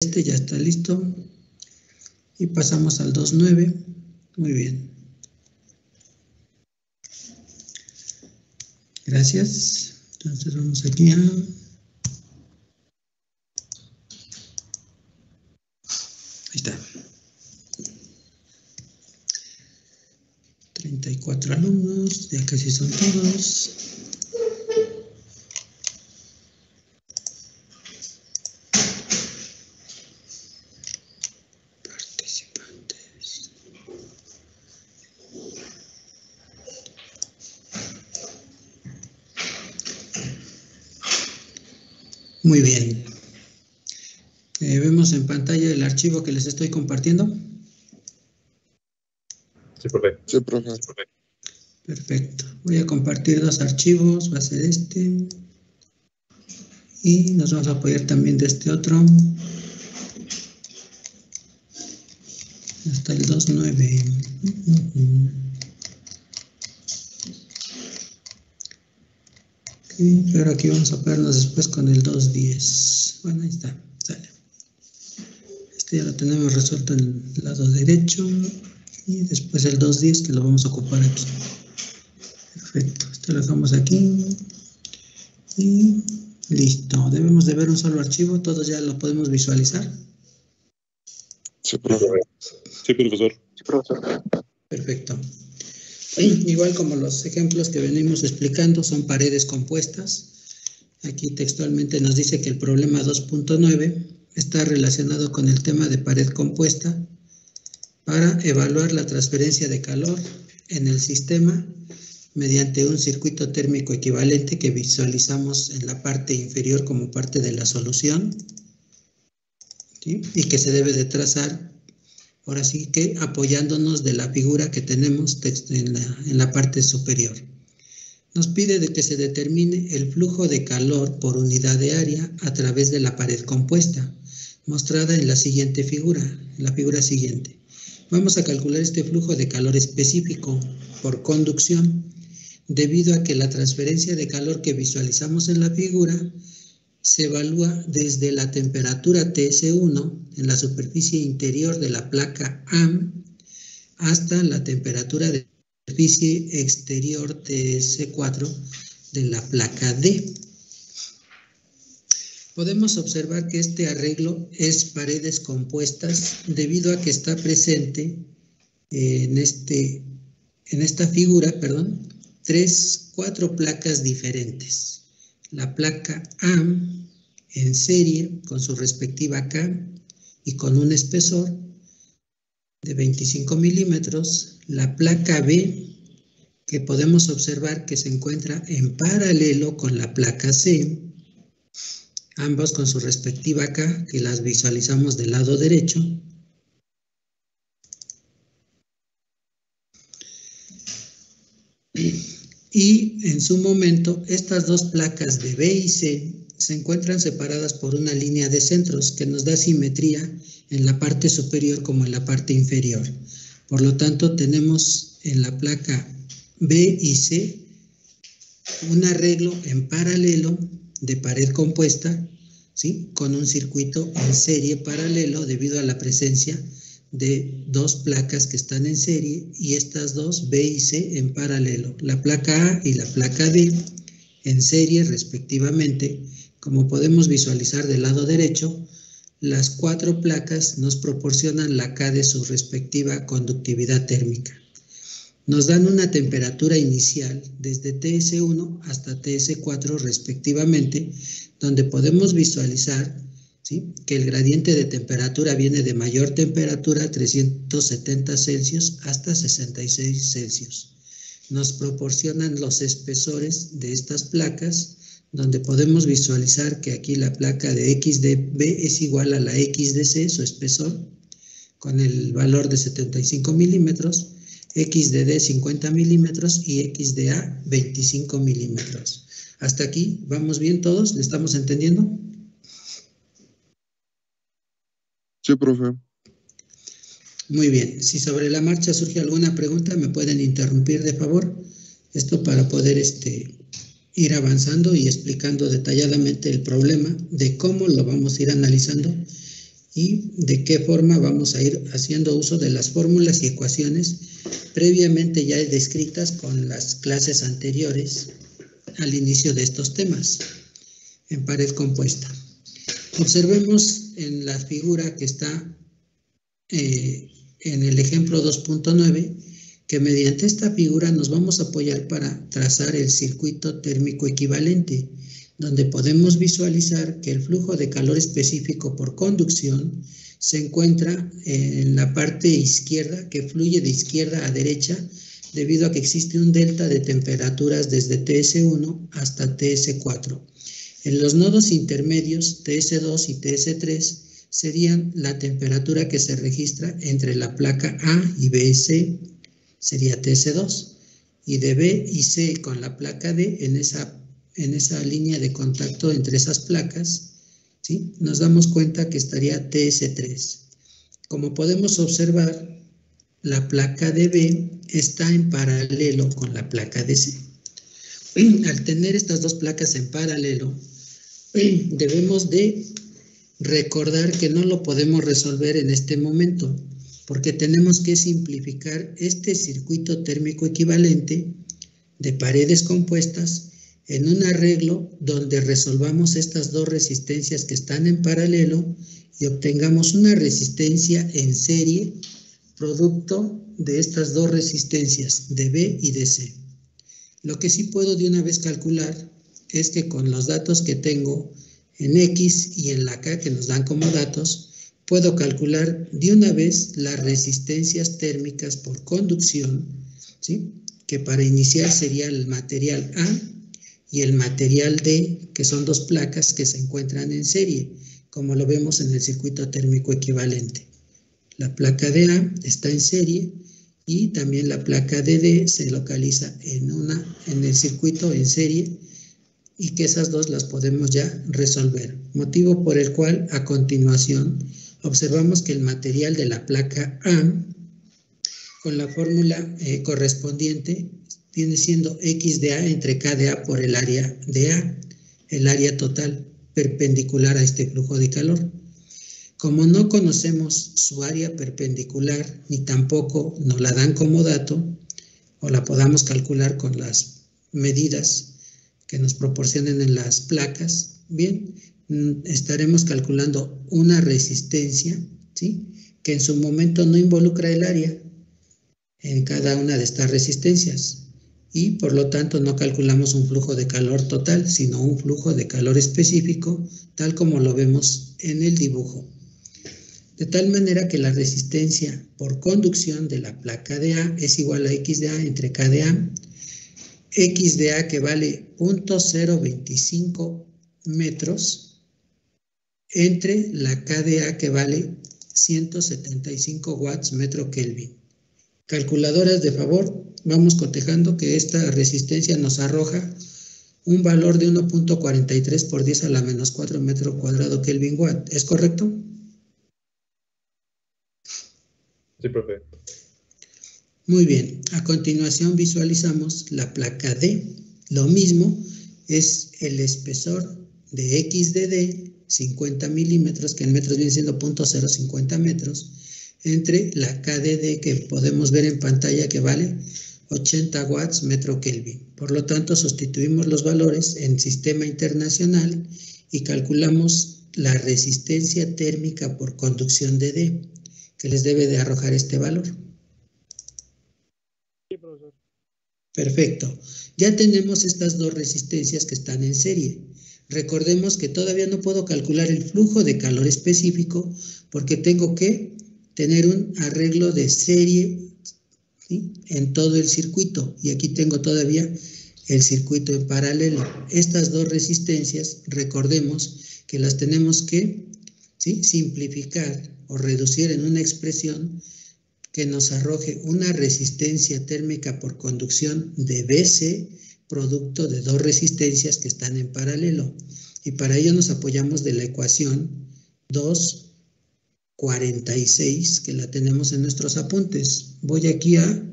Este ya está listo. Y pasamos al 2.9. Muy bien. Gracias. Entonces vamos aquí a... Ahí está. 34 alumnos, ya casi son todos. Participantes. Muy bien. Vemos en pantalla el archivo que les estoy compartiendo. Sí, profe. Sí, profe. Perfecto. Voy a compartir dos archivos. Va a ser este. Y nos vamos a apoyar también de este otro. Hasta el 2.9. Okay, pero aquí vamos a ponernos después con el 2.10. Bueno, ahí está. Sale. Este ya lo tenemos resuelto en el lado derecho. Y después el 2.10 que lo vamos a ocupar aquí. Perfecto. Esto lo dejamos aquí. Y listo. Debemos de ver un solo archivo. Todos ya lo podemos visualizar. Sí, profe. Sí, profesor. Sí, profesor. Perfecto. Igual como los ejemplos que venimos explicando son paredes compuestas. Aquí textualmente nos dice que el problema 2.9 está relacionado con el tema de pared compuesta para evaluar la transferencia de calor en el sistema mediante un circuito térmico equivalente que visualizamos en la parte inferior como parte de la solución, ¿sí? Y que se debe de trazar, ahora sí que apoyándonos de la figura que tenemos en la parte superior. Nos pide de que se determine el flujo de calor por unidad de área a través de la pared compuesta, mostrada en la siguiente figura, en la figura siguiente. Vamos a calcular este flujo de calor específico por conducción, debido a que la transferencia de calor que visualizamos en la figura se evalúa desde la temperatura TS1 en la superficie interior de la placa AM hasta la temperatura de la superficie exterior TS4 de la placa D. Podemos observar que este arreglo es paredes compuestas debido a que está presente en esta figura, cuatro placas diferentes. La placa A en serie con su respectiva K y con un espesor de 25 milímetros. La placa B, que podemos observar que se encuentra en paralelo con la placa C, ambos con su respectiva K, que las visualizamos del lado derecho. Y en su momento, estas dos placas de B y C se encuentran separadas por una línea de centros que nos da simetría en la parte superior como en la parte inferior. Por lo tanto, tenemos en la placa B y C un arreglo en paralelo de pared compuesta, ¿sí? Con un circuito en serie paralelo debido a la presencia de dos placas que están en serie y estas dos B y C en paralelo, la placa A y la placa D en serie respectivamente. Como podemos visualizar del lado derecho, las cuatro placas nos proporcionan la K de su respectiva conductividad térmica. Nos dan una temperatura inicial desde TS1 hasta TS4 respectivamente, donde podemos visualizar, ¿sí?, que el gradiente de temperatura viene de mayor temperatura, 370 Celsius, hasta 66 Celsius. Nos proporcionan los espesores de estas placas, donde podemos visualizar que aquí la placa de X de B es igual a la X de C, su espesor, con el valor de 75 milímetros, X de D 50 milímetros y X de A 25 milímetros. Hasta aquí, ¿vamos bien todos? ¿Le estamos entendiendo? Sí, profe. Muy bien. Si sobre la marcha surge alguna pregunta, me pueden interrumpir de favor. Esto para poder ir avanzando y explicando detalladamente el problema de cómo lo vamos a ir analizando y de qué forma vamos a ir haciendo uso de las fórmulas y ecuaciones previamente ya descritas con las clases anteriores al inicio de estos temas en pared compuesta. Observemos en la figura que está en el ejemplo 2.9 que mediante esta figura nos vamos a apoyar para trazar el circuito térmico equivalente, donde podemos visualizar que el flujo de calor específico por conducción se encuentra en la parte izquierda, que fluye de izquierda a derecha, debido a que existe un delta de temperaturas desde TS1 hasta TS4. En los nodos intermedios, TS2 y TS3, serían la temperatura que se registra entre la placa A y B y C, sería TS2, y de B y C con la placa D en esa línea de contacto entre esas placas, ¿sí? Nos damos cuenta que estaría TS3. Como podemos observar, la placa de B está en paralelo con la placa de C. Al tener estas dos placas en paralelo, debemos de recordar que no lo podemos resolver en este momento, porque tenemos que simplificar este circuito térmico equivalente de paredes compuestas en un arreglo donde resolvamos estas dos resistencias que están en paralelo y obtengamos una resistencia en serie producto de estas dos resistencias de B y de C. Lo que sí puedo de una vez calcular es que con los datos que tengo en X y en la K que nos dan como datos, puedo calcular de una vez las resistencias térmicas por conducción, ¿sí? Que para iniciar sería el material A y el material D, que son dos placas que se encuentran en serie, como lo vemos en el circuito térmico equivalente. La placa de A está en serie y también la placa de D se localiza en el circuito en serie, y que esas dos las podemos ya resolver, motivo por el cual a continuación observamos que el material de la placa A con la fórmula correspondiente viene siendo X de A entre K de A por el área de A, el área total perpendicular a este flujo de calor. Como no conocemos su área perpendicular ni tampoco nos la dan como dato o la podamos calcular con las medidas que nos proporcionen en las placas, bien, estaremos calculando una resistencia, ¿sí? Que en su momento no involucra el área en cada una de estas resistencias y por lo tanto no calculamos un flujo de calor total, sino un flujo de calor específico, tal como lo vemos en el dibujo. De tal manera que la resistencia por conducción de la placa de A es igual a X de A entre K de A, X de A que vale 0.025 metros entre la K de A que vale 175 watts metro Kelvin. Calculadoras de favor, vamos cotejando que esta resistencia nos arroja un valor de 1.43 por 10 a la menos 4 metro cuadrado Kelvin watt. ¿Es correcto? Sí, profe. Muy bien, a continuación visualizamos la placa D. Lo mismo es el espesor de X de D, 50 milímetros, que en metros viene siendo 0.050 metros, entre la K de D que podemos ver en pantalla que vale 80 watts metro Kelvin. Por lo tanto, sustituimos los valores en sistema internacional y calculamos la resistencia térmica por conducción de D, que les debe de arrojar este valor. Sí, profesor. Perfecto. Ya tenemos estas dos resistencias que están en serie. Recordemos que todavía no puedo calcular el flujo de calor específico porque tengo que tener un arreglo de serie, ¿sí?, en todo el circuito. Y aquí tengo todavía el circuito en paralelo. Estas dos resistencias, recordemos que las tenemos que, ¿sí?, simplificar o reducir en una expresión que nos arroje una resistencia térmica por conducción de BC, producto de dos resistencias que están en paralelo. Y para ello nos apoyamos de la ecuación 2.46, que la tenemos en nuestros apuntes. Voy aquí a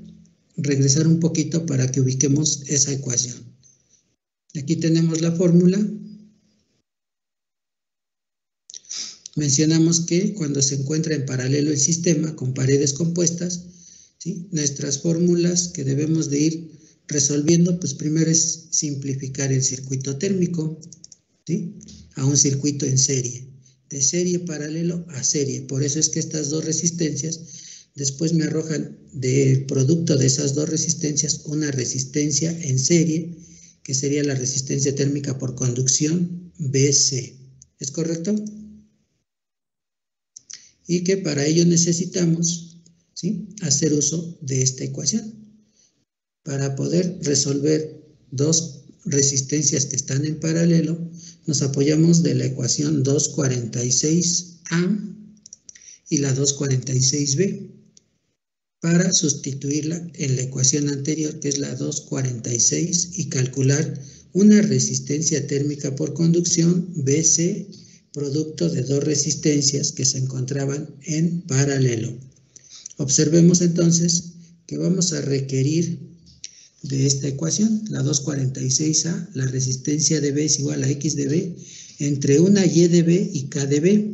regresar un poquito para que ubiquemos esa ecuación. Aquí tenemos la fórmula. mencionamos que cuando se encuentra en paralelo el sistema con paredes compuestas, ¿sí?, nuestras fórmulas que debemos de ir resolviendo, pues primero es simplificar el circuito térmico, ¿sí?, a un circuito en serie, de serie paralelo a serie. Por eso es que estas dos resistencias después me arrojan del producto de esas dos resistencias una resistencia en serie, que sería la resistencia térmica por conducción BC. ¿Es correcto? Y que para ello necesitamos, ¿sí?, hacer uso de esta ecuación. Para poder resolver dos resistencias que están en paralelo, nos apoyamos de la ecuación 246A y la 246B para sustituirla en la ecuación anterior, que es la 246, y calcular una resistencia térmica por conducción BC, producto de dos resistencias que se encontraban en paralelo. Observemos entonces que vamos a requerir de esta ecuación, la 246A, la resistencia de B es igual a X de B entre una Y de B y K de B,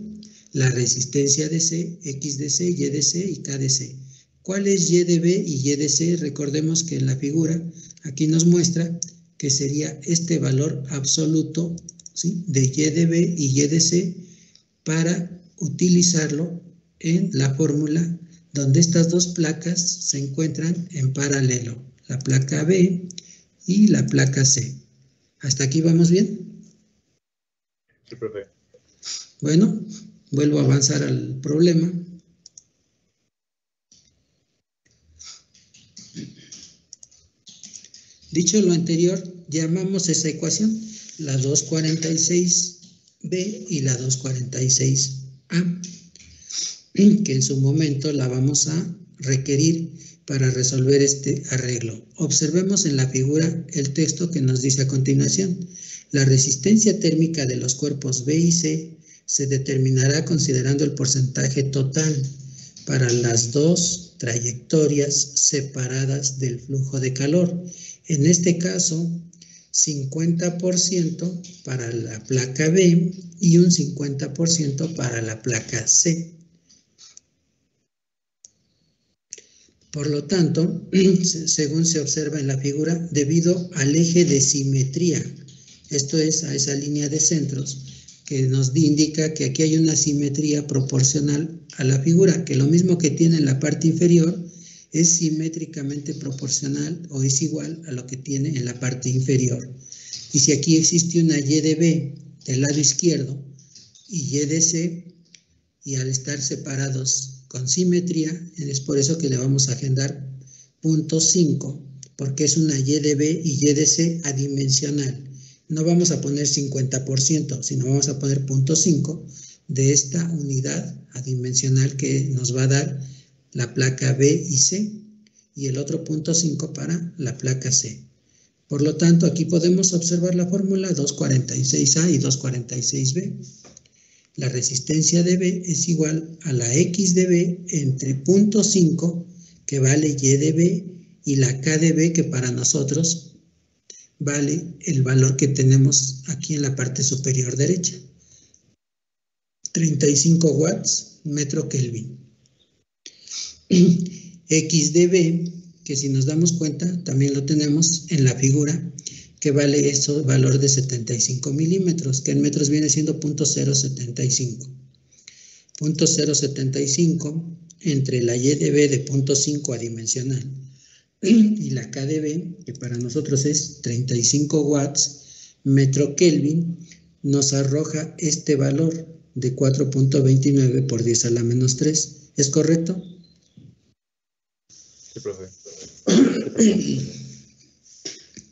la resistencia de C, X de C, Y de C y K de C. ¿Cuál es Y de B y Y de C? Recordemos que en la figura aquí nos muestra que sería este valor absoluto, ¿sí?, de Y de B y Y de C para utilizarlo en la fórmula donde estas dos placas se encuentran en paralelo, la placa B y la placa C. ¿Hasta aquí vamos bien? Sí, profe. Bueno, vuelvo a avanzar al problema. Dicho lo anterior, llamamos esa ecuación la 246B y la 246A, que en su momento la vamos a requerir para resolver este arreglo. Observemos en la figura el texto que nos dice a continuación. La resistencia térmica de los cuerpos B y C se determinará considerando el porcentaje total para las dos trayectorias separadas del flujo de calor. En este caso, 50% para la placa B y un 50% para la placa C. Por lo tanto, según se observa en la figura, debido al eje de simetría, esto es, a esa línea de centros, que nos indica que aquí hay una simetría proporcional a la figura, que lo mismo que tiene en la parte inferior es simétricamente proporcional o es igual a lo que tiene en la parte inferior. Y si aquí existe una Y de B del lado izquierdo y Y de C, y al estar separados con simetría, es por eso que le vamos a agendar 0.5, porque es una Y de B y Y de C adimensional. No vamos a poner 50%, sino vamos a poner 0.5 de esta unidad adimensional que nos va a dar la placa B y C, y el otro 0.5 para la placa C. Por lo tanto, aquí podemos observar la fórmula 246A y 246B. La resistencia de B es igual a la X de B entre 0.5, que vale Y de B, y la K de B, que para nosotros vale el valor que tenemos aquí en la parte superior derecha. 35 watts metro Kelvin. X de B, que si nos damos cuenta, también lo tenemos en la figura, que vale eso, valor de 75 milímetros, que en metros viene siendo 0.075. 0.075 entre la Y de B de 0.5 adimensional y la K de B, que para nosotros es 35 watts metro Kelvin, nos arroja este valor de 4.29 por 10 a la menos 3. ¿Es correcto? Sí, profe.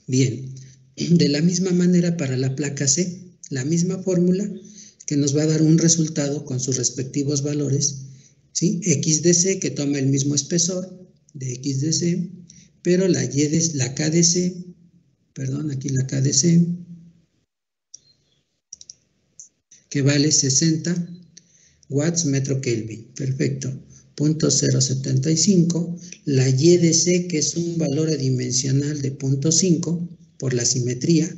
Bien. De la misma manera para la placa C, la misma fórmula que nos va a dar un resultado con sus respectivos valores, ¿sí? X de C, que toma el mismo espesor de X de C, pero la K de C, perdón, aquí la K de C, que vale 60 watts metro Kelvin. Perfecto. 0.075, la Y de C, que es un valor adimensional de 0.5 por la simetría,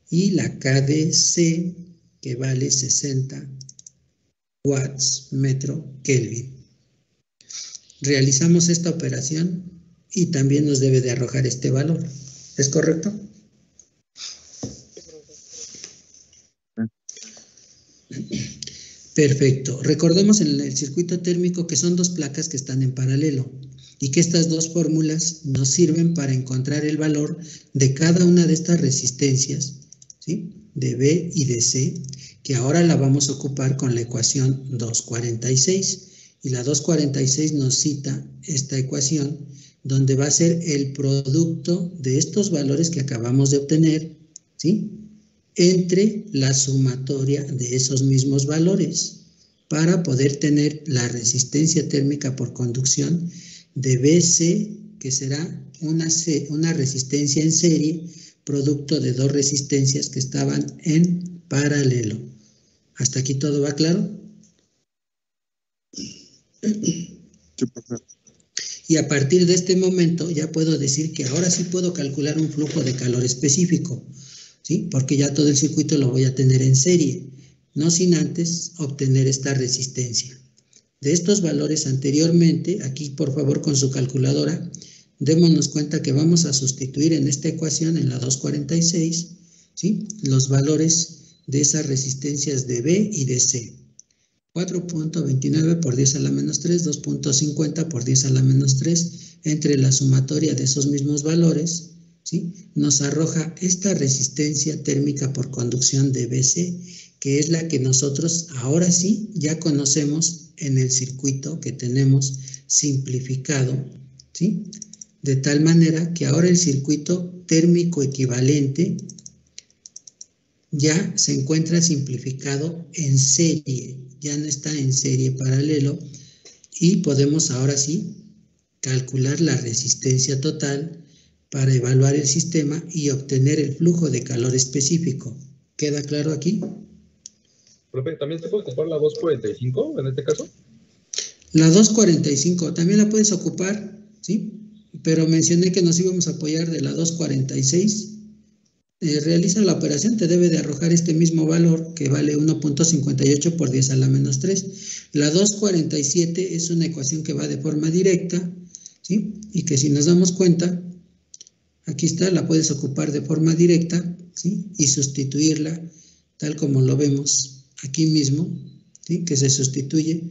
y la K de C, que vale 60 watts metro Kelvin. Realizamos esta operación y también nos debe de arrojar este valor. ¿Es correcto? Perfecto. Recordemos en el circuito térmico que son dos placas que están en paralelo y que estas dos fórmulas nos sirven para encontrar el valor de cada una de estas resistencias, ¿sí? De B y de C, que ahora la vamos a ocupar con la ecuación 246. Y la 246 nos cita esta ecuación donde va a ser el producto de estos valores que acabamos de obtener, ¿sí? Entre la sumatoria de esos mismos valores para poder tener la resistencia térmica por conducción de BC, que será una resistencia en serie, producto de dos resistencias que estaban en paralelo. ¿Hasta aquí todo va claro? Sí, profe. Y a partir de este momento ya puedo decir que ahora sí puedo calcular un flujo de calor específico, ¿sí? Porque ya todo el circuito lo voy a tener en serie, no sin antes obtener esta resistencia. De estos valores anteriormente, aquí por favor con su calculadora, démonos cuenta que vamos a sustituir en esta ecuación, en la 246, ¿sí? Los valores de esas resistencias de B y de C. 4.29 por 10 a la menos 3, 2.50 por 10 a la menos 3, entre la sumatoria de esos mismos valores, ¿sí? Nos arroja esta resistencia térmica por conducción de BC, que es la que nosotros ahora sí ya conocemos en el circuito que tenemos simplificado, ¿sí? De tal manera que ahora el circuito térmico equivalente ya se encuentra simplificado en serie, ya no está en serie paralelo y podemos ahora sí calcular la resistencia total para evaluar el sistema y obtener el flujo de calor específico. ¿Queda claro aquí? Profe, ¿también se puede ocupar la 245 en este caso? La 245 también la puedes ocupar, ¿sí? Pero mencioné que nos íbamos a apoyar de la 246. Realiza la operación, te debe de arrojar este mismo valor que vale 1.58 por 10 a la menos 3. La 247 es una ecuación que va de forma directa, ¿sí? Y que si nos damos cuenta, aquí está, la puedes ocupar de forma directa, ¿sí? Y sustituirla tal como lo vemos aquí mismo, ¿sí? Que se sustituye,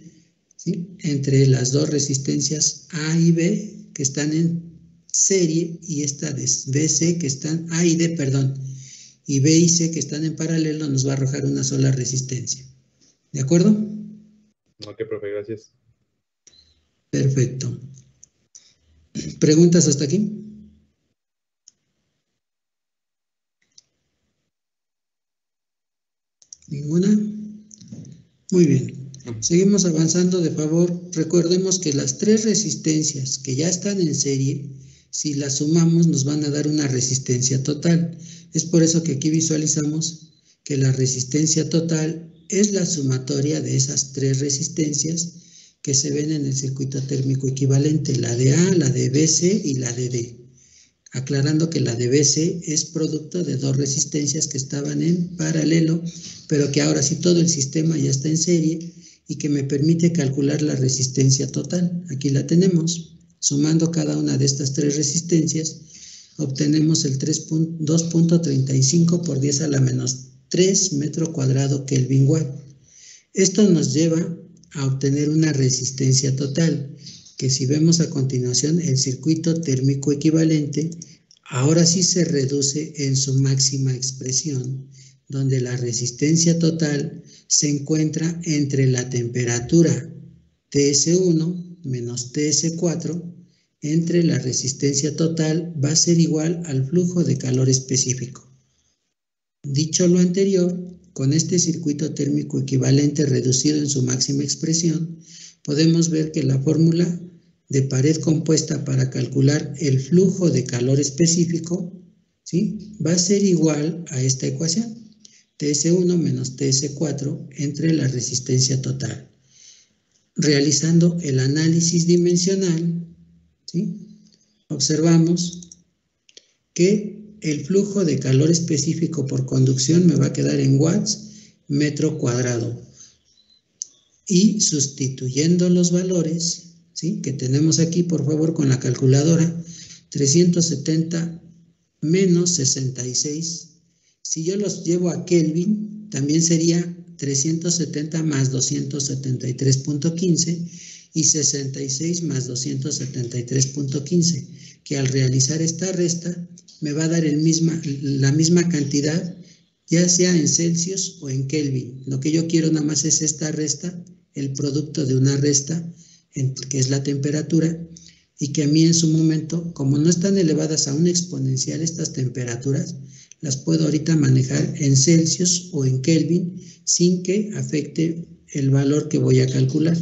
¿sí? Entre las dos resistencias A y B que están en serie y esta de BC que están, A y D, perdón, y B y C que están en paralelo, nos va a arrojar una sola resistencia. ¿De acuerdo? Ok, profe, gracias. Perfecto. ¿Preguntas hasta aquí? ¿Ninguna? Muy bien. Seguimos avanzando, de favor. Recordemos que las tres resistencias que ya están en serie, si las sumamos nos van a dar una resistencia total. Es por eso que aquí visualizamos que la resistencia total es la sumatoria de esas tres resistencias que se ven en el circuito térmico equivalente, la de A, la de BC y la de D. Aclarando que la de BC es producto de dos resistencias que estaban en paralelo, pero que ahora sí todo el sistema ya está en serie y que me permite calcular la resistencia total. Aquí la tenemos. Sumando cada una de estas tres resistencias, obtenemos el 2.35 por 10 a la menos 3 metro cuadrado Kelvin watt. Esto nos lleva a obtener una resistencia total, que si vemos a continuación el circuito térmico equivalente, ahora sí se reduce en su máxima expresión, donde la resistencia total se encuentra entre la temperatura TS1 menos TS4, entre la resistencia total va a ser igual al flujo de calor específico. Dicho lo anterior, con este circuito térmico equivalente reducido en su máxima expresión, podemos ver que la fórmula de pared compuesta para calcular el flujo de calor específico, ¿sí?, va a ser igual a esta ecuación, TS1 menos TS4 entre la resistencia total. Realizando el análisis dimensional, ¿sí?, observamos que el flujo de calor específico por conducción me va a quedar en watts metro cuadrado. y sustituyendo los valores, ¿sí?, que tenemos aquí, por favor, con la calculadora, 370 menos 66. Si yo los llevo a Kelvin, también sería 370 más 273.15 y 66 más 273.15, que al realizar esta resta me va a dar la misma cantidad, ya sea en Celsius o en Kelvin. Lo que yo quiero nada más es esta resta, el producto de una resta, que es la temperatura, y que a mí en su momento, como no están elevadas a un exponencial estas temperaturas, las puedo ahorita manejar en Celsius o en Kelvin sin que afecte el valor que voy a calcular,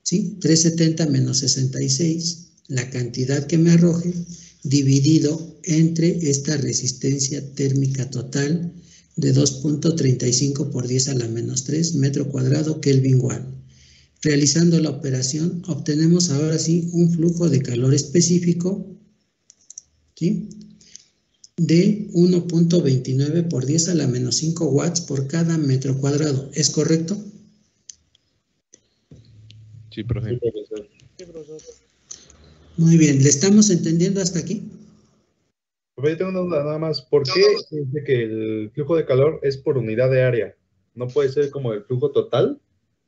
¿sí? 370 menos 66, la cantidad que me arroje, dividido entre esta resistencia térmica total de 2.35 por 10 a la menos 3 metro cuadrado Kelvin watt. Realizando la operación, obtenemos ahora sí un flujo de calor específico, ¿sí?, de 1.29 por 10 a la menos 5 watts por cada metro cuadrado. ¿Es correcto? Sí, profe. Sí, profesor. Muy bien, ¿le estamos entendiendo hasta aquí? Profe, yo tengo una duda nada más. ¿Por qué dice que el flujo de calor es por unidad de área? ¿No puede ser como el flujo total?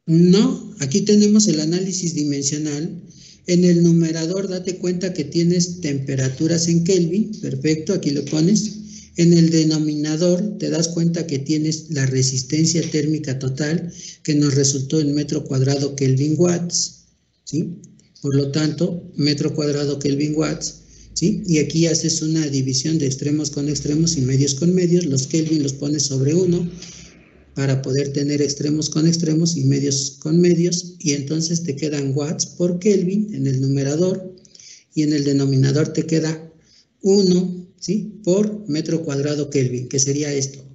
No, aquí tenemos el análisis dimensional. En el numerador date cuenta que tienes temperaturas en Kelvin, perfecto, aquí lo pones. En el denominador te das cuenta que tienes la resistencia térmica total, que nos resultó en metro cuadrado Kelvin watts, ¿sí? Por lo tanto, metro cuadrado Kelvin watts, ¿sí? Y aquí haces una división de extremos con extremos y medios con medios. Los Kelvin los pones sobre 1 para poder tener extremos con extremos y medios con medios, y entonces te quedan watts por Kelvin en el numerador, y en el denominador te queda 1, ¿sí?, por metro cuadrado Kelvin, que sería esto,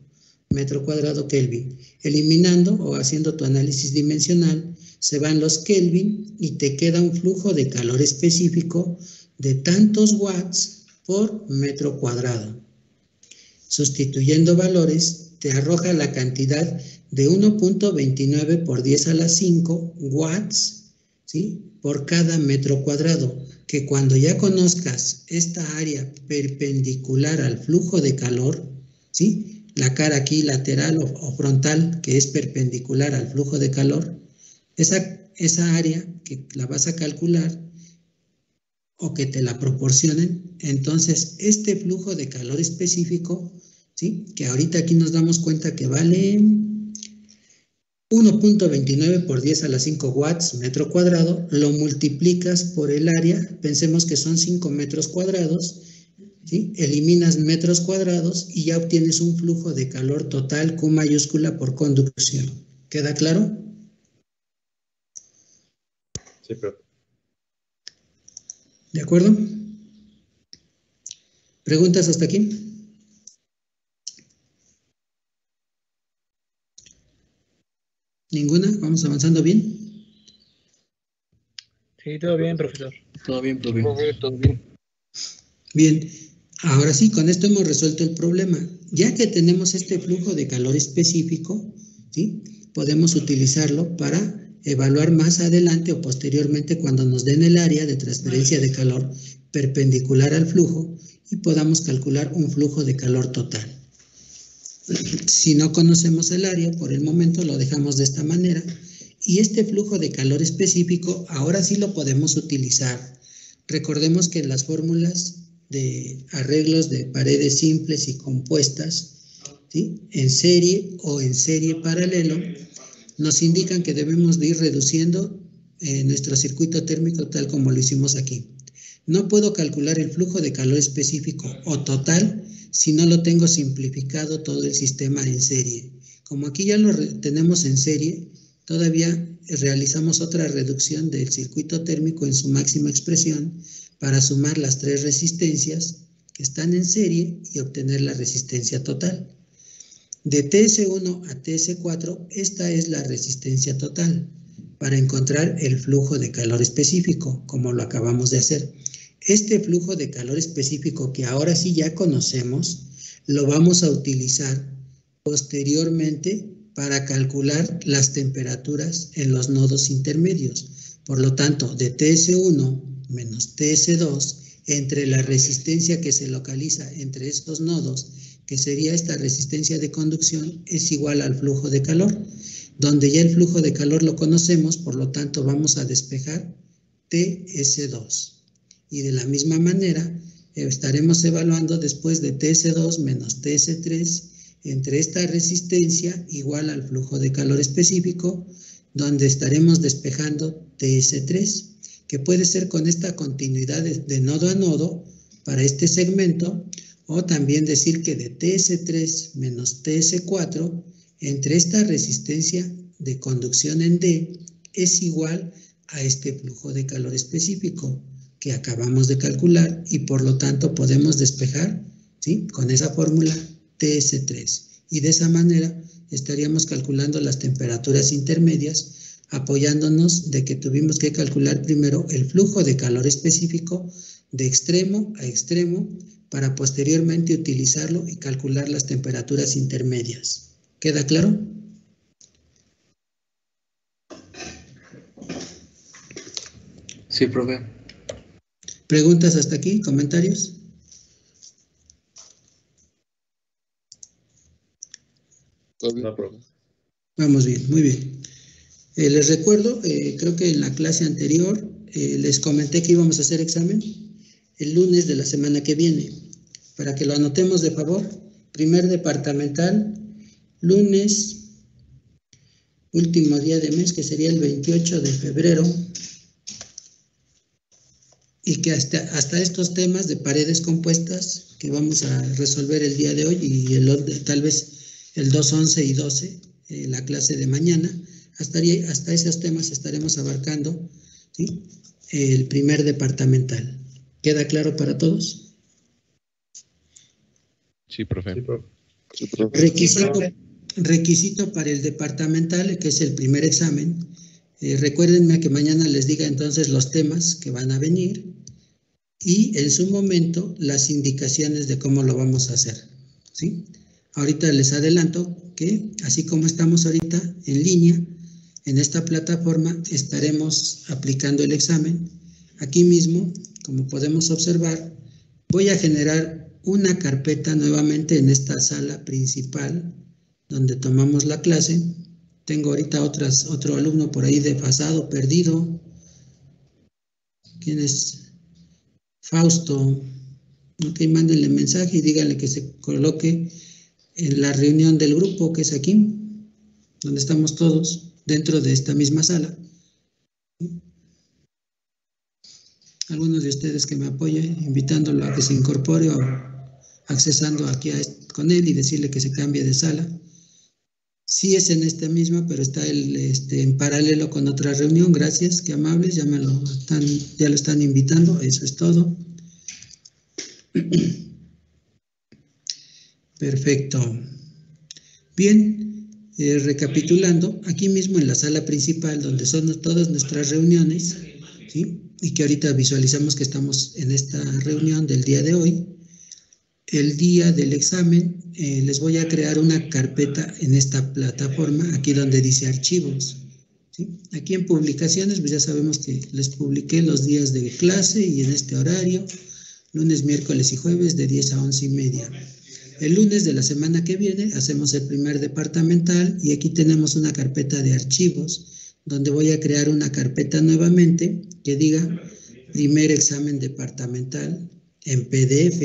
metro cuadrado Kelvin. Eliminando o haciendo tu análisis dimensional, se van los Kelvin y te queda un flujo de calor específico de tantos watts por metro cuadrado. Sustituyendo valores, te arroja la cantidad de 1.29 por 10 a la 5 watts, ¿sí?, por cada metro cuadrado, que cuando ya conozcas esta área perpendicular al flujo de calor, ¿sí?, la cara aquí lateral o frontal que es perpendicular al flujo de calor, esa área que la vas a calcular o que te la proporcionen, entonces este flujo de calor específico, ¿sí?, que ahorita aquí nos damos cuenta que vale 1.29 por 10 a la 5 watts metro cuadrado, lo multiplicas por el área, pensemos que son 5 metros cuadrados, ¿sí?, eliminas metros cuadrados y ya obtienes un flujo de calor total Q mayúscula por conducción. ¿Queda claro? Sí, profe. ¿De acuerdo? ¿Preguntas hasta aquí? ¿Ninguna? ¿Vamos avanzando bien? Sí, todo bien, profesor. Todo bien, profe. Todo bien. Bien, ahora sí, con esto hemos resuelto el problema. Ya que tenemos este flujo de calor específico, ¿sí?, podemos utilizarlo para evaluar más adelante o posteriormente cuando nos den el área de transferencia de calor perpendicular al flujo y podamos calcular un flujo de calor total. Si no conocemos el área, por el momento lo dejamos de esta manera. Y este flujo de calor específico, ahora sí lo podemos utilizar. Recordemos que las fórmulas de arreglos de paredes simples y compuestas, ¿sí?, en serie o en serie paralelo, nos indican que debemos de ir reduciendo nuestro circuito térmico tal como lo hicimos aquí. No puedo calcular el flujo de calor específico o total si no lo tengo simplificado todo el sistema en serie. Como aquí ya lo tenemos en serie, todavía realizamos otra reducción del circuito térmico en su máxima expresión para sumar las tres resistencias que están en serie y obtener la resistencia total. De TS1 a TS4, esta es la resistencia total para encontrar el flujo de calor específico, como lo acabamos de hacer. Este flujo de calor específico que ahora sí ya conocemos, lo vamos a utilizar posteriormente para calcular las temperaturas en los nodos intermedios. Por lo tanto, de TS1 menos TS2, entre la resistencia que se localiza entre estos nodos, que sería esta resistencia de conducción, es igual al flujo de calor, donde ya el flujo de calor lo conocemos, por lo tanto vamos a despejar TS2. Y de la misma manera, estaremos evaluando después de TS2 menos TS3, entre esta resistencia igual al flujo de calor específico, donde estaremos despejando TS3, que puede ser con esta continuidad de nodo a nodo para este segmento, o también decir que de TS3 menos TS4, entre esta resistencia de conducción en D, es igual a este flujo de calor específico que acabamos de calcular, y por lo tanto podemos despejar, ¿sí?, con esa fórmula TS3. Y de esa manera estaríamos calculando las temperaturas intermedias, apoyándonos de que tuvimos que calcular primero el flujo de calor específico de extremo a extremo para posteriormente utilizarlo y calcular las temperaturas intermedias. ¿Queda claro? Sí, profe. ¿Preguntas hasta aquí? ¿Comentarios? No, profe. Vamos bien, muy bien. Les recuerdo, creo que en la clase anterior les comenté que íbamos a hacer examen el lunes de la semana que viene. Para que lo anotemos de favor, primer departamental, lunes, último día de mes, que sería el 28 de febrero, y que hasta estos temas de paredes compuestas que vamos a resolver el día de hoy y tal vez el 2, 11 y 12, la clase de mañana, hasta esos temas estaremos abarcando, ¿sí?, el primer departamental. ¿Queda claro para todos? Sí, profe. Sí, profe. Sí, profe. Requisito para el departamental, que es el primer examen. Recuérdenme que mañana les diga entonces los temas que van a venir y en su momento las indicaciones de cómo lo vamos a hacer, ¿sí? Ahorita les adelanto que así como estamos ahorita en línea, en esta plataforma estaremos aplicando el examen. Aquí mismo, como podemos observar, voy a generar una carpeta nuevamente en esta sala principal donde tomamos la clase. Tengo ahorita otro alumno por ahí desfasado, perdido. ¿Quién es? Fausto. Ok, mándenle mensaje y díganle que se coloque en la reunión del grupo, que es aquí, donde estamos todos dentro de esta misma sala. Algunos de ustedes que me apoyen, invitándolo a que se incorpore o accesando aquí con él y decirle que se cambie de sala. Sí es en esta misma, pero está en paralelo con otra reunión. Gracias, qué amables, ya lo están invitando, eso es todo. Perfecto. Bien, recapitulando, aquí mismo en la sala principal, donde son todas nuestras reuniones, ¿sí?, y que ahorita visualizamos que estamos en esta reunión del día de hoy, el día del examen les voy a crear una carpeta en esta plataforma, aquí donde dice archivos, ¿sí? Aquí en publicaciones, pues ya sabemos que les publiqué los días de clase y en este horario, lunes, miércoles y jueves de 10 a 11:30. El lunes de la semana que viene hacemos el primer departamental y aquí tenemos una carpeta de archivos donde voy a crear una carpeta nuevamente que diga primer examen departamental en PDF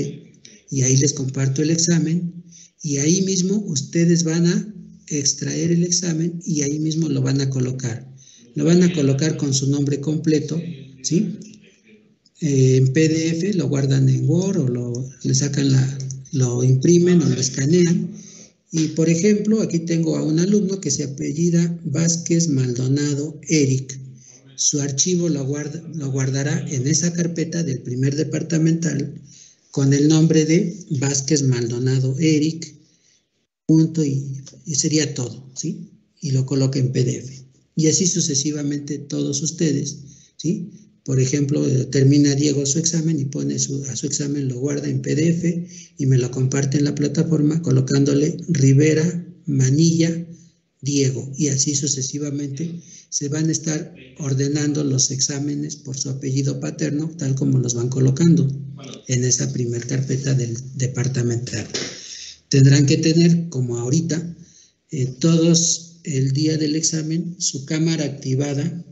y ahí les comparto el examen y ahí mismo ustedes van a extraer el examen y ahí mismo lo van a colocar. Lo van a colocar con su nombre completo, ¿sí? En PDF, lo guardan en Word o le sacan lo imprimen o lo escanean. Y por ejemplo, aquí tengo a un alumno que se apellida Vázquez Maldonado Eric. Su archivo lo guardará en esa carpeta del primer departamental con el nombre de Vázquez Maldonado Eric, punto y sería todo, ¿sí? Y lo coloca en PDF. Y así sucesivamente todos ustedes, ¿sí? Por ejemplo, termina Diego su examen y pone a su examen, lo guarda en PDF y me lo comparte en la plataforma colocándole Rivera Manilla Diego, y así sucesivamente se van a estar ordenando los exámenes por su apellido paterno, tal como los van colocando en esa primer carpeta del departamental. Tendrán que tener, como ahorita, todos el día del examen, su cámara activada,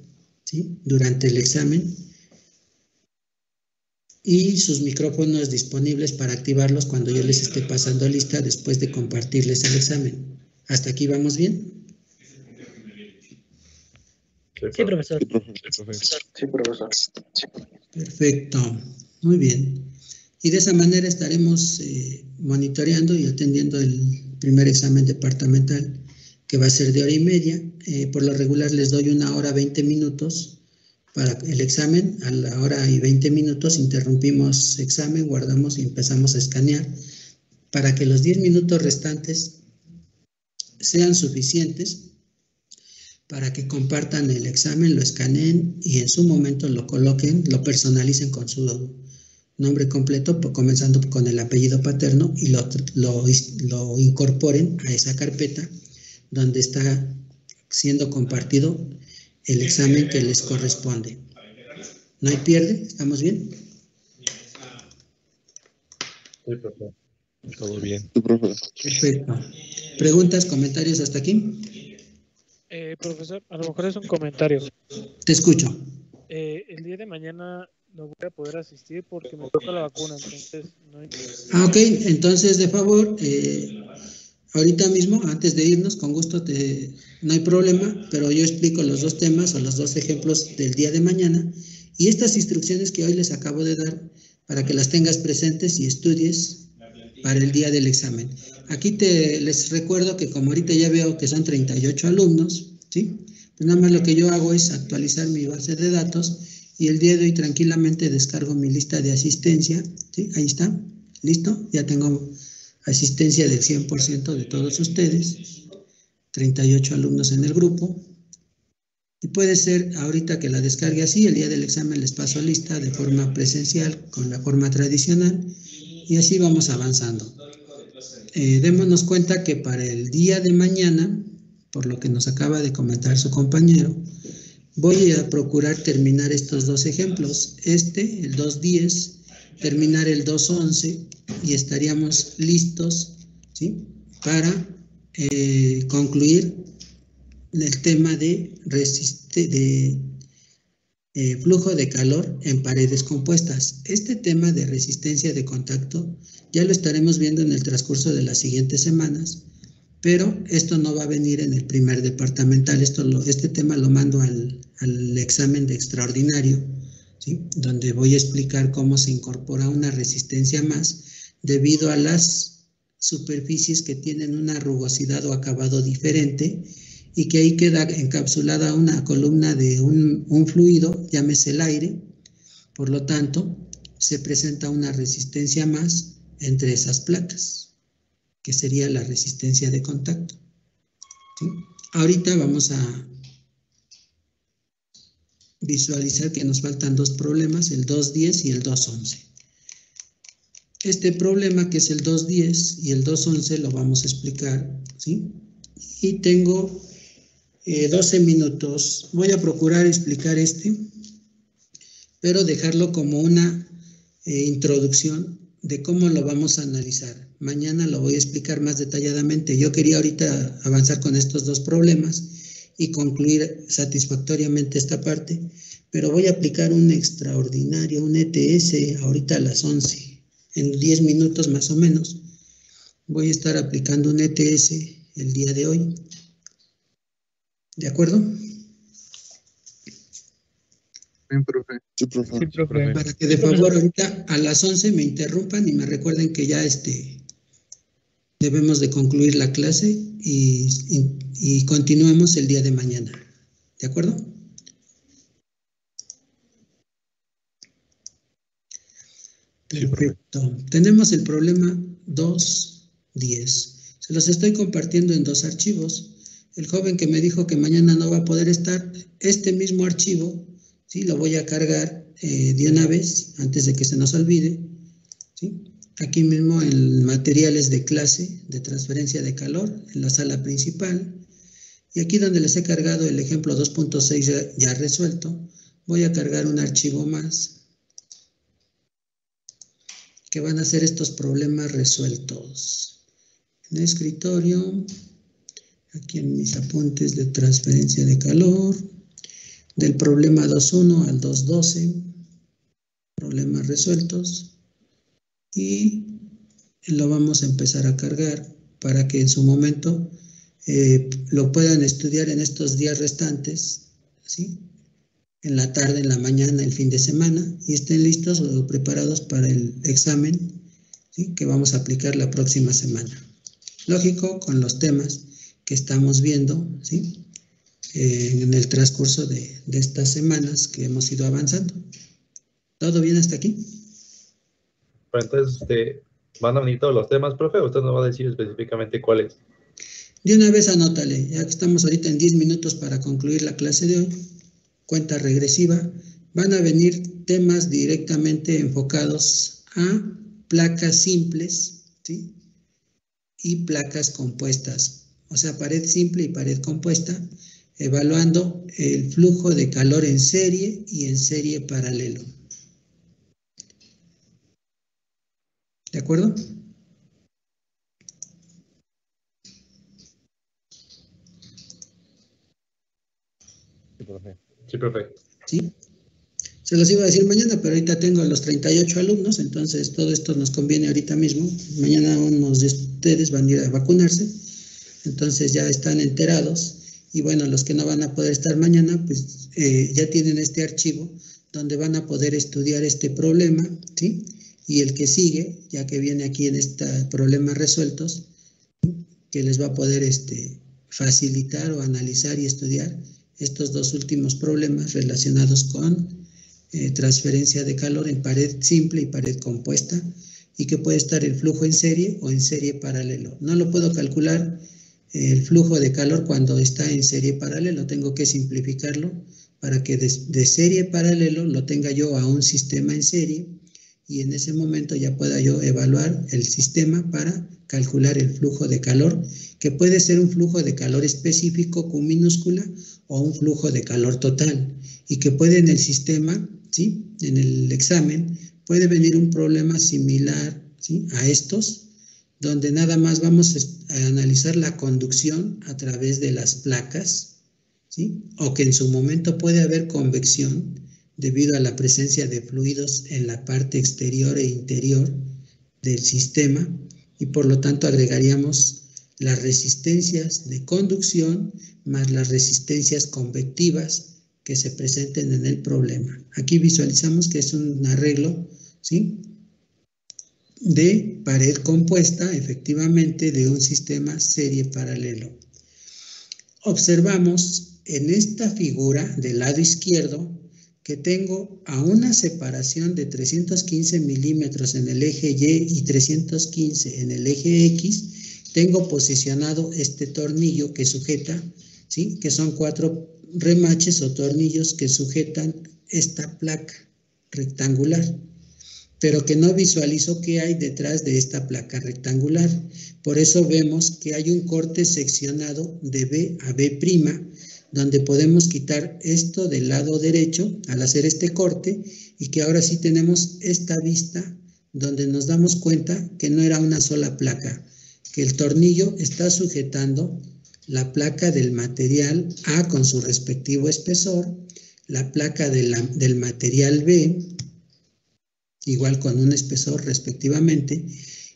¿sí?, durante el examen, y sus micrófonos disponibles para activarlos cuando yo les esté pasando lista después de compartirles el examen. ¿Hasta aquí vamos bien? Sí, profesor. Sí, profesor. Perfecto, muy bien. Y de esa manera estaremos monitoreando y atendiendo el primer examen departamental, que va a ser de hora y media. Por lo regular les doy 1 hora 20 minutos para el examen. A la hora y 20 minutos interrumpimos examen, guardamos y empezamos a escanear para que los 10 minutos restantes sean suficientes para que compartan el examen, lo escaneen y en su momento lo coloquen, lo personalicen con su nombre completo, comenzando con el apellido paterno, y lo incorporen a esa carpeta donde está siendo compartido el examen que les corresponde. ¿No hay pierde? ¿Estamos bien? Sí, profesor. Todo bien. Perfecto. ¿Preguntas, comentarios hasta aquí? Profesor, a lo mejor es un comentario. Te escucho. El día de mañana no voy a poder asistir porque me toca la vacuna, entonces no hay... Ok, entonces de favor, ahorita mismo, antes de irnos, con gusto, no hay problema, pero yo explico los dos temas o los dos ejemplos del día de mañana y estas instrucciones que hoy les acabo de dar para que las tengas presentes y estudies para el día del examen. Aquí les recuerdo que como ahorita ya veo que son 38 alumnos, ¿sí? Pues nada más lo que yo hago es actualizar mi base de datos y el día de hoy tranquilamente descargo mi lista de asistencia, ¿sí? Ahí está, listo, ya tengo asistencia del 100% de todos ustedes, 38 alumnos en el grupo, y puede ser ahorita que la descargue así, el día del examen les paso lista de forma presencial, con la forma tradicional, y así vamos avanzando. Démonos cuenta que para el día de mañana, por lo que nos acaba de comentar su compañero, voy a procurar terminar estos dos ejemplos, el 2.10, terminar el 2.11 y estaríamos listos, ¿sí?, para concluir el tema de flujo de calor en paredes compuestas. Este tema de resistencia de contacto ya lo estaremos viendo en el transcurso de las siguientes semanas, pero esto no va a venir en el primer departamental. Este tema lo mando al examen de extraordinario, ¿sí?, donde voy a explicar cómo se incorpora una resistencia más debido a las superficies que tienen una rugosidad o acabado diferente y que ahí queda encapsulada una columna de un fluido, llámese el aire. Por lo tanto, se presenta una resistencia más entre esas placas, que sería la resistencia de contacto, ¿sí? Ahorita vamos a visualizar que nos faltan dos problemas, el 2.10 y el 2.11. Este problema, que es el 2.10 y el 2.11, lo vamos a explicar, ¿sí? Y tengo 12 minutos. Voy a procurar explicar pero dejarlo como una introducción de cómo lo vamos a analizar. Mañana lo voy a explicar más detalladamente. Yo quería ahorita avanzar con estos dos problemas y concluir satisfactoriamente esta parte, pero voy a aplicar un extraordinario, un ETS, ahorita a las 11, en 10 minutos más o menos. Voy a estar aplicando un ETS el día de hoy. ¿De acuerdo? Bien, profe. Sí, profe. Sí, profe. Para que de favor ahorita a las 11 me interrumpan y me recuerden que ya debemos de concluir la clase y continuemos el día de mañana. ¿De acuerdo? Perfecto. Tenemos el problema 2.10. Se los estoy compartiendo en dos archivos. El joven que me dijo que mañana no va a poder estar, este mismo archivo, ¿sí?, lo voy a cargar de una vez, antes de que se nos olvide, ¿sí?, aquí mismo en materiales de clase de transferencia de calor, en la sala principal, Y aquí donde les he cargado el ejemplo 2.6 ya resuelto, voy a cargar un archivo más que van a ser estos problemas resueltos. En el escritorio, aquí en mis apuntes de transferencia de calor, del problema 2.1 al 2.12, problemas resueltos, y lo vamos a empezar a cargar para que en su momento lo puedan estudiar en estos días restantes, ¿sí? En la tarde, en la mañana, el fin de semana, y estén listos o preparados para el examen, ¿sí? Que vamos a aplicar la próxima semana. Lógico, con los temas que estamos viendo, ¿sí? En el transcurso de estas semanas que hemos ido avanzando. ¿Todo bien hasta aquí? Pero entonces, ¿van a venir todos los temas, profe? ¿Usted nos va a decir específicamente cuáles? De una vez anótale, ya que estamos ahorita en 10 minutos para concluir la clase de hoy, cuenta regresiva, van a venir temas directamente enfocados a placas simples, ¿sí? Y placas compuestas, o sea, pared simple y pared compuesta, evaluando el flujo de calor en serie y en serie paralelo. ¿De acuerdo? Sí, profe. Sí, profe. ¿Sí? Se los iba a decir mañana, pero ahorita tengo a los 38 alumnos, entonces todo esto nos conviene ahorita mismo. Mañana unos de ustedes van a ir a vacunarse, entonces ya están enterados. Y bueno, los que no van a poder estar mañana, pues ya tienen este archivo donde van a poder estudiar este problema, ¿sí? Y el que sigue, ya que viene aquí en este problemas resueltos, que les va a poder facilitar o analizar y estudiar estos dos últimos problemas relacionados con transferencia de calor en pared simple y pared compuesta, y que puede estar el flujo en serie o en serie paralelo. No lo puedo calcular el flujo de calor cuando está en serie paralelo, tengo que simplificarlo para que de serie paralelo lo tenga yo a un sistema en serie, y en ese momento ya pueda yo evaluar el sistema para calcular el flujo de calor, que puede ser un flujo de calor específico Q minúscula o un flujo de calor total, y que puede en el sistema, ¿sí? En el examen puede venir un problema similar, ¿sí? A estos, donde nada más vamos a analizar la conducción a través de las placas, ¿sí? O que en su momento puede haber convección debido a la presencia de fluidos en la parte exterior e interior del sistema, y por lo tanto agregaríamos las resistencias de conducción más las resistencias convectivas que se presenten en el problema. Aquí visualizamos que es un arreglo, ¿sí? De pared compuesta, efectivamente, de un sistema serie paralelo. Observamos en esta figura del lado izquierdo que tengo a una separación de 315 milímetros en el eje Y y 315 en el eje X. Tengo posicionado este tornillo que sujeta, ¿sí? Que son 4 remaches o tornillos que sujetan esta placa rectangular, pero que no visualizo qué hay detrás de esta placa rectangular. Por eso vemos que hay un corte seccionado de B a B', donde podemos quitar esto del lado derecho al hacer este corte, y que ahora sí tenemos esta vista donde nos damos cuenta que no era una sola placa, que el tornillo está sujetando la placa del material A con su respectivo espesor, la placa del material B, igual con un espesor respectivamente,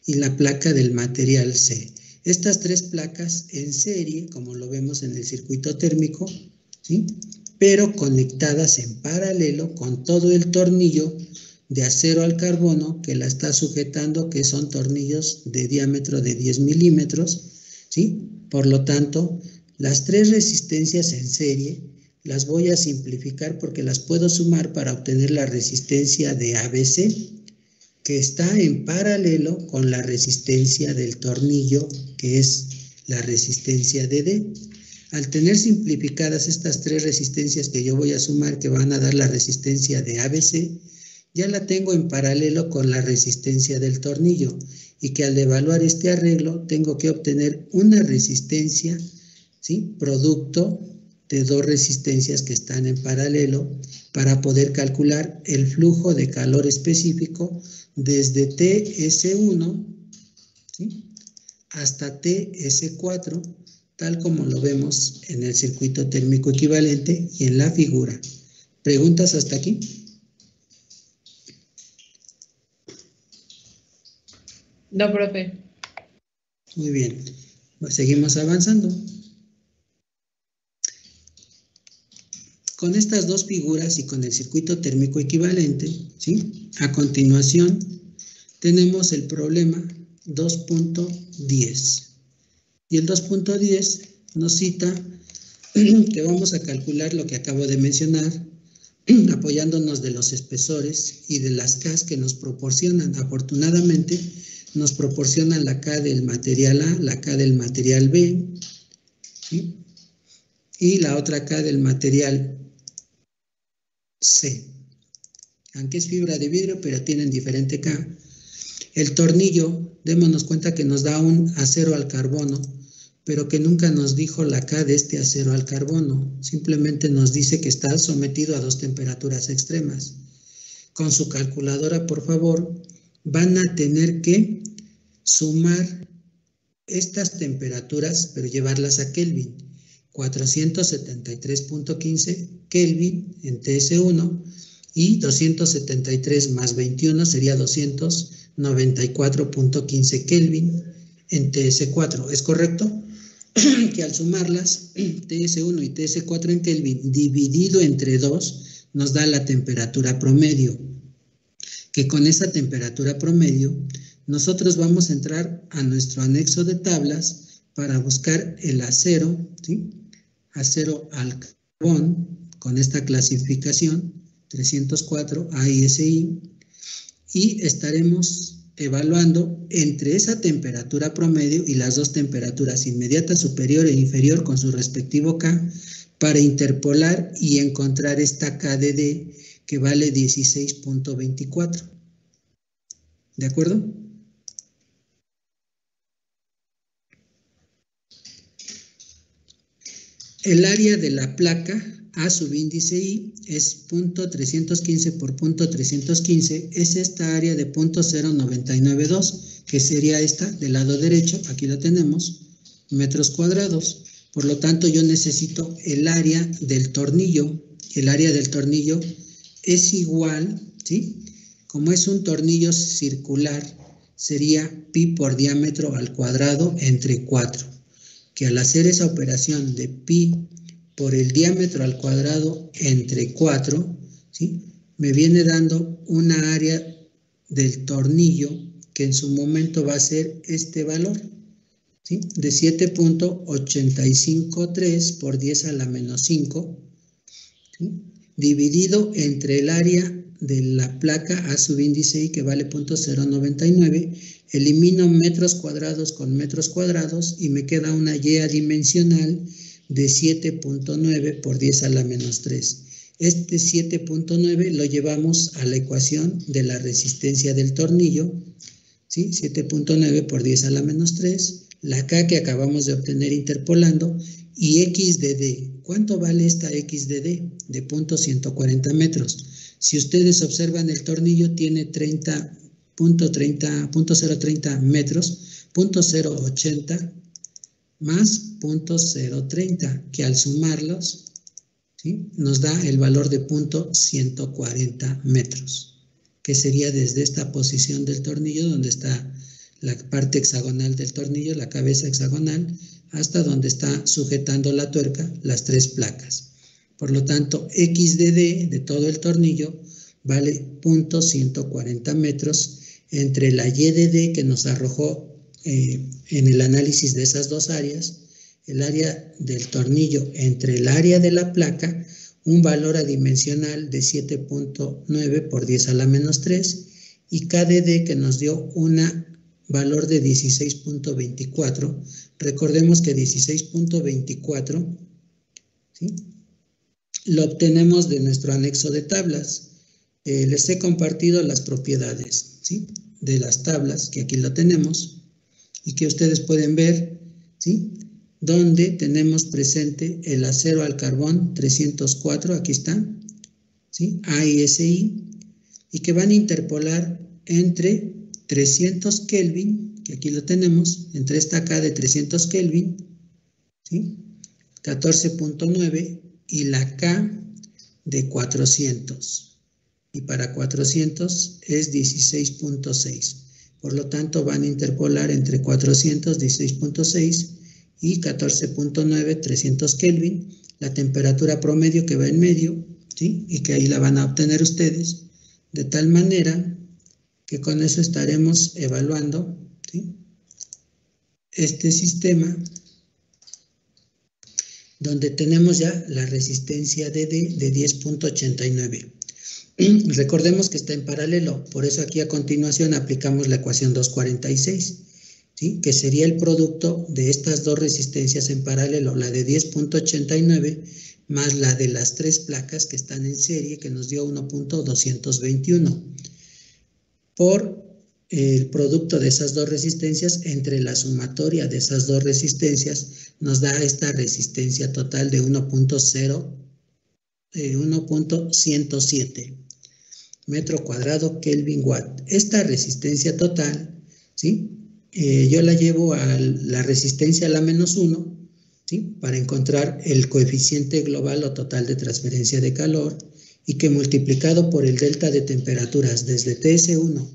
y la placa del material C. Estas 3 placas en serie, como lo vemos en el circuito térmico, ¿sí? Pero conectadas en paralelo con todo el tornillo de acero al carbono que la está sujetando, que son tornillos de diámetro de 10 milímetros, ¿sí? Por lo tanto, las 3 resistencias en serie las voy a simplificar porque las puedo sumar para obtener la resistencia de ABC, que está en paralelo con la resistencia del tornillo, que es la resistencia de D. Al tener simplificadas estas 3 resistencias que yo voy a sumar, que van a dar la resistencia de ABC, ya la tengo en paralelo con la resistencia del tornillo, y que al evaluar este arreglo tengo que obtener una resistencia, ¿sí? Producto de dos resistencias que están en paralelo para poder calcular el flujo de calor específico desde TS1, ¿sí? Hasta TS4, tal como lo vemos en el circuito térmico equivalente y en la figura. ¿Preguntas hasta aquí? No, profe. Muy bien, pues seguimos avanzando. Con estas dos figuras y con el circuito térmico equivalente, ¿sí? A continuación tenemos el problema 2.10. Y el 2.10 nos cita que vamos a calcular lo que acabo de mencionar, apoyándonos de los espesores y de las K que nos proporcionan. Afortunadamente, nos proporcionan la K del material A, la K del material B, ¿sí? Y la otra K del material C. Aunque es fibra de vidrio, pero tienen diferente K. El tornillo, démonos cuenta que nos da un acero al carbono, pero que nunca nos dijo la K de este acero al carbono. Simplemente nos dice que está sometido a dos temperaturas extremas. Con su calculadora, por favor, van a tener que sumar estas temperaturas, pero llevarlas a Kelvin. 473.15 Kelvin en TS1 y 273 más 21 sería 294.15 Kelvin en TS4. ¿Es correcto? Que al sumarlas, TS1 y TS4 en Kelvin dividido entre 2 nos da la temperatura promedio. Que con esa temperatura promedio nosotros vamos a entrar a nuestro anexo de tablas para buscar el acero, ¿sí? Acero al carbón con esta clasificación 304 AISI y estaremos evaluando entre esa temperatura promedio y las dos temperaturas inmediata, superior e inferior con su respectivo K para interpolar y encontrar esta KDD que vale 16.24. ¿De acuerdo? El área de la placa A subíndice I es .315 por .315, es esta área de .0992, que sería esta del lado derecho, aquí la tenemos, metros cuadrados. Por lo tanto, yo necesito el área del tornillo. El área del tornillo es igual, ¿sí? Como es un tornillo circular, sería pi por diámetro al cuadrado entre 4. Que al hacer esa operación de pi por el diámetro al cuadrado entre 4, ¿sí? Me viene dando una área del tornillo que en su momento va a ser este valor, ¿sí? De 7.853 por 10 a la menos 5, ¿sí? Dividido entre el área de la placa A subíndice I que vale .099, elimino metros cuadrados con metros cuadrados y me queda una Y adimensional de 7.9 por 10 a la menos 3. Este 7.9 lo llevamos a la ecuación de la resistencia del tornillo, ¿sí? 7.9 por 10 a la menos 3, la K que acabamos de obtener interpolando y X de D. ¿Cuánto vale esta X de D? De .140 metros. Si ustedes observan, el tornillo tiene 0.30 metros, .080 más .030, que al sumarlos, ¿sí? Nos da el valor de .140 metros, que sería desde esta posición del tornillo, donde está la parte hexagonal del tornillo, la cabeza hexagonal, hasta donde está sujetando la tuerca, las tres placas. Por lo tanto, X de D de todo el tornillo vale .140 metros entre la Y de D que nos arrojó en el análisis de esas dos áreas, el área del tornillo entre el área de la placa, un valor adimensional de 7.9 por 10 a la menos 3 y KDD que nos dio un valor de 16.24. Recordemos que 16.24, ¿sí? Lo obtenemos de nuestro anexo de tablas. Les he compartido las propiedades, ¿sí? De las tablas, que aquí lo tenemos, y que ustedes pueden ver, ¿sí? donde tenemos presente el acero al carbón 304, aquí está, ¿sí? AISI, y que van a interpolar entre 300 Kelvin, que aquí lo tenemos, entre esta acá de 300 Kelvin, ¿sí? 14.9, y la K de 400. Y para 400 es 16.6. Por lo tanto, van a interpolar entre 400, 16.6 y 14.9, 300 Kelvin, la temperatura promedio que va en medio, ¿sí? Y que ahí la van a obtener ustedes, de tal manera que con eso estaremos evaluando, ¿sí?, este sistema donde tenemos ya la resistencia DD de 10.89. Recordemos que está en paralelo, por eso aquí a continuación aplicamos la ecuación 246, ¿sí?, que sería el producto de estas dos resistencias en paralelo, la de 10.89 más la de las tres placas que están en serie, que nos dio 1.221, por el producto de esas dos resistencias entre la sumatoria de esas dos resistencias nos da esta resistencia total de 1.107 metro cuadrado Kelvin Watt. Esta resistencia total, ¿sí?, yo la llevo a la resistencia a la menos 1, ¿sí?, para encontrar el coeficiente global o total de transferencia de calor, y que multiplicado por el delta de temperaturas desde TS1,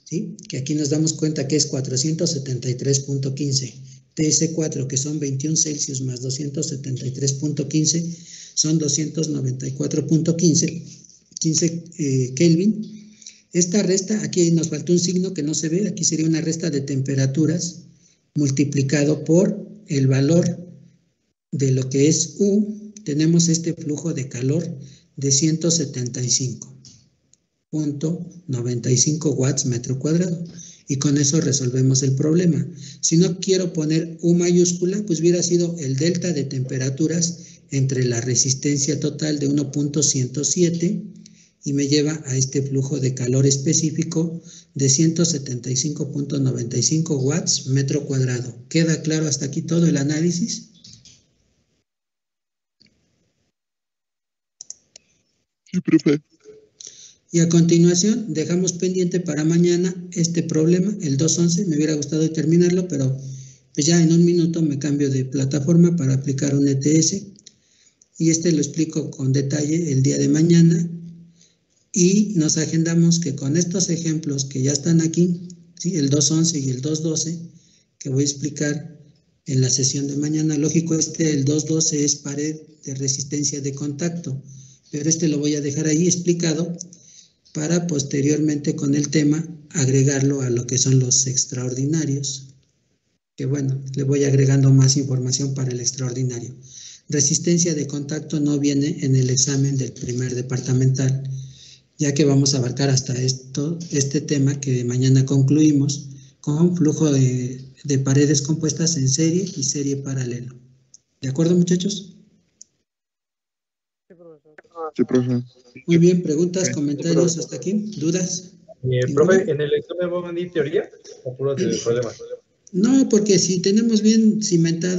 ¿sí?, que aquí nos damos cuenta que es 473.15, TS4, que son 21 Celsius más 273.15, son 294.15 Kelvin. Esta resta, aquí nos faltó un signo que no se ve, aquí sería una resta de temperaturas multiplicado por el valor de lo que es U. Tenemos este flujo de calor de 175.95 watts metro cuadrado, y con eso resolvemos el problema. Si no quiero poner U mayúscula, pues hubiera sido el delta de temperaturas entre la resistencia total de 1.107 y me lleva a este flujo de calor específico de 175.95 watts metro cuadrado. ¿Queda claro hasta aquí todo el análisis? Sí, profe. Y a continuación dejamos pendiente para mañana este problema, el 211. Me hubiera gustado terminarlo, pero pues ya en un minuto me cambio de plataforma para aplicar un ETS. Y lo explico con detalle el día de mañana. Y nos agendamos que con estos ejemplos que ya están aquí, ¿sí?, el 211 y el 212, que voy a explicar en la sesión de mañana. Lógico, el 212 es pared de resistencia de contacto, pero lo voy a dejar ahí explicado para posteriormente con el tema agregarlo a lo que son los extraordinarios, que bueno, le voy agregando más información para el extraordinario. Resistencia de contacto no viene en el examen del primer departamental, ya que vamos a abarcar hasta este tema que mañana concluimos con flujo de paredes compuestas en serie y serie paralelo. ¿De acuerdo, muchachos? Sí, profe. Muy bien, preguntas, comentarios hasta aquí, ¿dudas? Profe, ¿en el examen van a venir teoría o puros de problemas? No, porque si tenemos bien cimentado